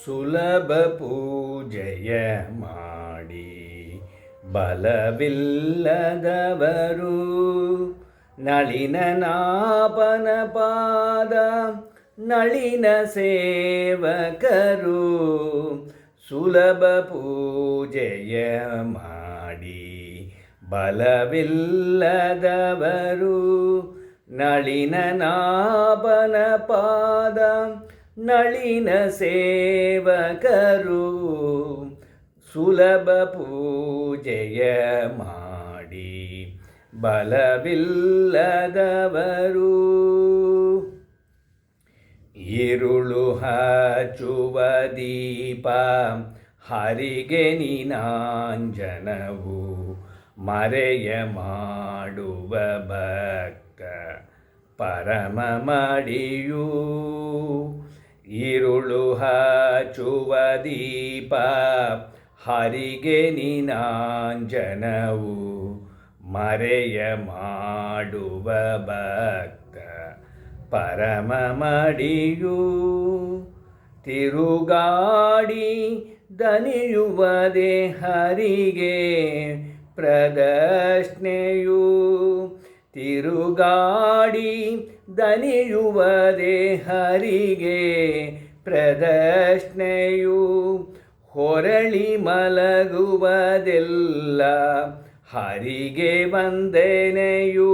ಸುಲಭ ಪೂಜೆಯ ಮಾಡಿ ಬಲವಿಲ್ಲದವರು ನಳಿನ ನಾಪನ ಪಾದ ನಳಿನ ಸೇವಕರು ಸುಲಭ ಪೂಜೆಯ ಮಾಡಿ ಬಲವಿಲ್ಲದವರು ನಳಿನ ನಾಪನ ಪಾದ ನಳಿನ ಸೇವಕರು ಸುಲಭ ಪೂಜೆಯ ಮಾಡಿ ಬಲವಿಲ್ಲದವರು ഇരുളു ಹಚ್ಚುವ ದೀಪ ಹರಿಗೆ ನೀನಾಂಜನವು ಮರೆಯ ಮಾಡುವ ಭಕ್ತ ಪರಮ ಮಡಿಯು ഇരുಳು ಹಚ್ಚುವ ದೀಪ ಹರಿಗೆ ನೀನಾಂಜನವು ಮರೆಯ ಮಾಡುವ ಭಕ್ತ ಪರಮ ಮಡಿಯು ತಿರುಗಾಡಿ ದನಿಯುವುದೇ ಹರಿಗೆ ಪ್ರದಕ್ಷಿಣೆಯು ತಿರುಗಾಡಿ ದನಿಯುವುದೇ ಹರಿಗೆ ಪ್ರದಕ್ಷಿಣೆಯು ಹೊರಳಿ ಮಲಗುವುದೆಲ್ಲ ಹರಿಗೆ ವಂದನೆಯು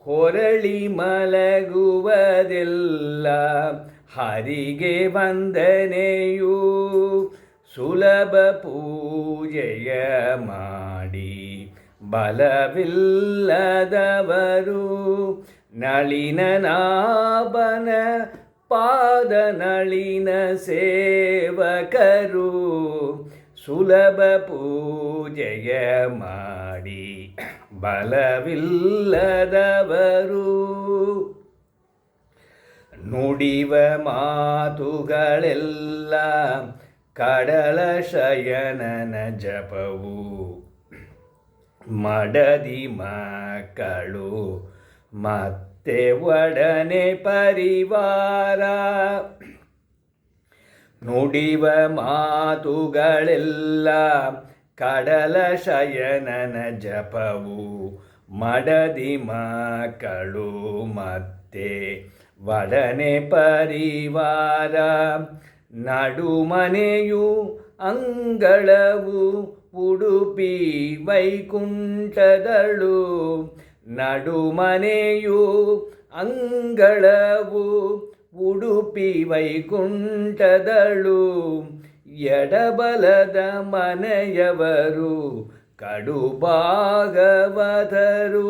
ಹೊರಳಿ ಮಲಗುವುದೆಲ್ಲ ಹರಿಗೆ ವಂದನೆಯು ಸುಲಭ ಪೂಜೆಯ ಮಾಡಿ ಬಲವಿಲ್ಲದವರು ನಳಿನ ನಾಭನ ಪಾದ ನಳಿನ ಸೇವಕರು ಸುಲಭ ಪೂಜೆಯ ಮಾಡಿ ಬಲವಿಲ್ಲದವರು ನುಡಿವ ಮಾತುಗಳೆಲ್ಲ ಕಡಲ ಶಯನನ ಜಪವು ಮಡದಿ ಮಕ್ಕಳು ಮತ್ತೆ ಒಡನೆ ಪರಿವಾರ ನುಡಿವ ಮಾತುಗಳೆಲ್ಲ ಕಡಲ ಶಯನನ ಜಪವು ಮಡದಿ ಮಕ್ಕಳು ಮತ್ತೆ ಒಡನೆ ಪರಿವಾರ ನಡುಮನೆಯು ಅಂಗಳವು ಉಡುಪಿ ವೈಕುಂಠದಳು ನಡುಮನೆಯು ಅಂಗಳವು ಉಡುಪಿ ವೈಕುಂಠದಳು ಎಡಬಲದ ಮನೆಯವರು ಕಡುಭಾಗವತರು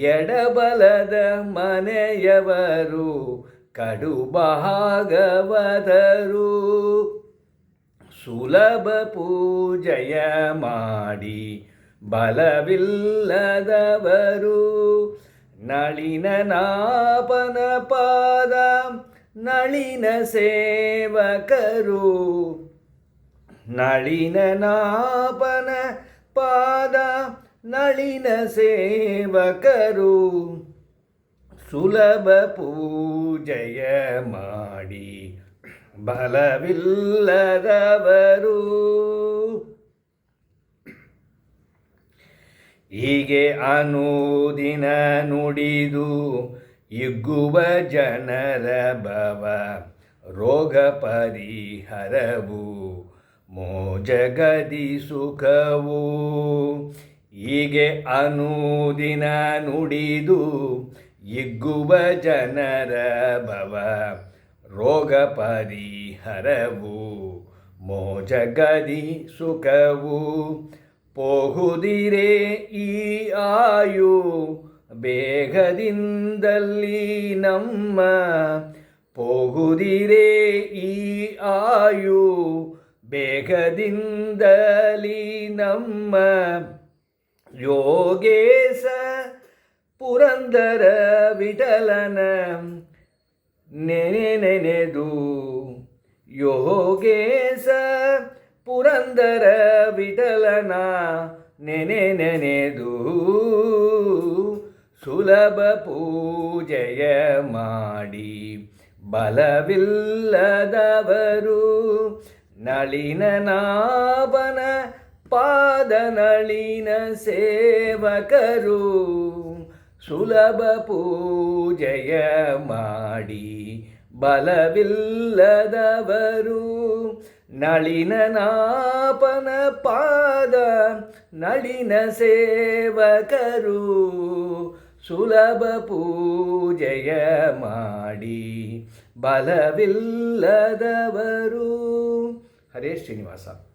ಎಡಬಲದ ಮನೆಯವರು ಕಡುಭಾಗವತರು ಸುಲಭ ಪೂಜೆಯ ಮಾಡಿ ಬಲವಿಲ್ಲದವರು ನಳಿನ ನಾಪನ ಪಾದ ನಳಿನ ಸೇವಕರು ನಳಿನ ನಾಪನ ಪಾದ ನಳಿನ ಸೇವಕರು ಸುಲಭ ಪೂಜೆಯ ಮಾಡಿ ಬಲವಿಲ್ಲದವರು ಹೀಗೆ ಅನುದಿನ ನುಡಿದು ಇಗ್ಗುವ ಜನರ ಭವ ರೋಗ ಪರಿಹರವು ಮೋಜಗದಿ ಸುಖವು ಹೀಗೆ ಅನುದಿನ ನುಡಿದು ಇಗ್ಗುವ ಜನರ ಭವ ರೋಗ ಪರಿಹರವು ಮೋಜಗದಿ ಸುಖವು ಪೋಹುದಿರೆ ಈ ಆಯು ಬೇಗದಿಂದಲಿ ನಮ್ಮ ಪೋಹುದಿರೆ ಈ ಆಯು ಬೇಗದಿಂದಲಿ ನಮ್ಮ ಯೋಗೇಶ ಪುರಂದರ ವಿಠಲನ ನೆನೆದು ಯೋಗೇಶ ಪುರಂದರ ವಿಠಲನ ನೆನೆದು ಸುಲಭ ಪೂಜೆಯ ಮಾಡಿ ಬಲವಿಲ್ಲದವರು ನಳಿನನಾಭನ ಪಾದ ನಳಿನ ಸೇವಕರು ಸುಲಭ ಪೂಜೆಯ ಮಾಡಿ ಬಲವಿಲ್ಲದವರು ನಳಿನನಾಭನ ಪಾದ ನಳಿನ ಸೇವಕರು ಸುಲಭ ಪೂಜೆಯ ಮಾಡಿ ಬಲವಿಲ್ಲದವರು. ಹರೇ ಶ್ರೀನಿವಾಸ.